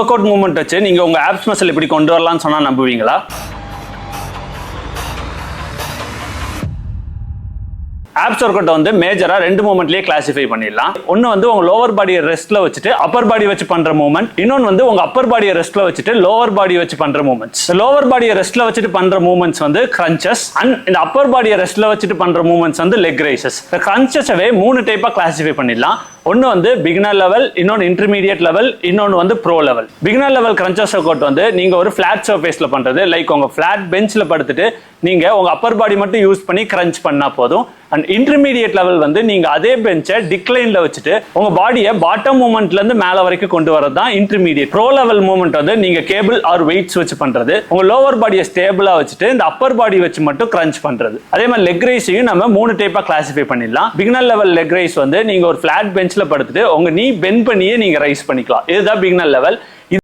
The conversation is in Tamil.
ஒர்க் அவுட் மூவ்மெண்ட் வச்சு நீங்க உங்க ஆப்ஸ் மசில் எப்படி கொண்டு வரலாம்னு சொன்னா நம்புவீங்களா? ஆப்ஸ் ஒர்க் அவுட் வந்து மேஜரா ரெண்டு மூவ்மெண்ட்லயே கிளாசிஃபை பண்ணிடலாம். ஒன்னு வந்து உங்க லோவர் பாடியை ரெஸ்ட்ல வச்சுட்டு அப்பர் பாடி வச்சு பண்ற மூவ்மெண்ட், இன்னொன்னு வந்து உங்க அப்பர் பாடியை ரெஸ்ட்ல வச்சுட்டு லோவர் பாடி வச்சு பண்ற மூவ்மெண்ட்ஸ். லோவர் பாடியை ரெஸ்ட்ல வச்சுட்டு பண்ற மூவ்மெண்ட்ஸ் வந்து கிரன்ச்சஸ், அண்ட் இந்த அப்பர் பாடியை ரெஸ்ட்ல வச்சுட்டு பண்ற மூவ்மெண்ட்ஸ் வந்து லெக் ரைசஸ். இந்த கிரன்ச்சஸவே 3 டைப்பா கிளாசிஃபை பண்ணிடலாம். ஒன்னு வந்து பிகினர் லெவல், இன்னொன்னு இன்டர்மீடியட் லெவல், இன்னொன்னு வந்து bro level. Beginner level crunches work out வந்து நீங்க ஒரு ஃபிளாட் சர்ஃபேஸ்ல பண்றது, லைக் உங்க ஃபிளாட் பெஞ்ச்ல படுத்துட்டு நீங்க உங்க அப்பர் பாடி மட்டும் யூஸ் பண்ணி கிரன்ச் பண்ணா போதும். அண்ட் இன்டர்மீடியட் லெவல் வந்து நீங்க அதே பெஞ்சை டிக்ளைன்ல வச்சுட்டு உங்க பாடியை பாட்டம் மூவ்மெண்ட்ல இருந்து மேல வரைக்கும் கொண்டு வரது தான் இன்டர்மீடியட். ப்ரோ லெவல் மூவ்மெண்ட் வந்து நீங்க கேபிள் ஆர் வெயிட்ஸ் வச்சு பண்றது, உங்க லோவர் பாடியை ஸ்டேபிளா வச்சுட்டு இந்த அப்பர் பாடி வச்சு மட்டும் கிரன்ச் பண்றது. அதே மாதிரி லெக் ரைஸையும் நம்ம 3 டைப்பா கிளாசிஃபை பண்ணிடலாம். பிகினர் லெவல் லெக் ரைஸ் வந்து நீங்க ஒரு ஃபிளாட் பெஞ்ச்ல படுத்துட்டு உங்க நீ பெண்ட் பண்ணியே நீங்க ரைஸ் பண்ணிக்கலாம். இதுதான் பிகினர் லெவல்.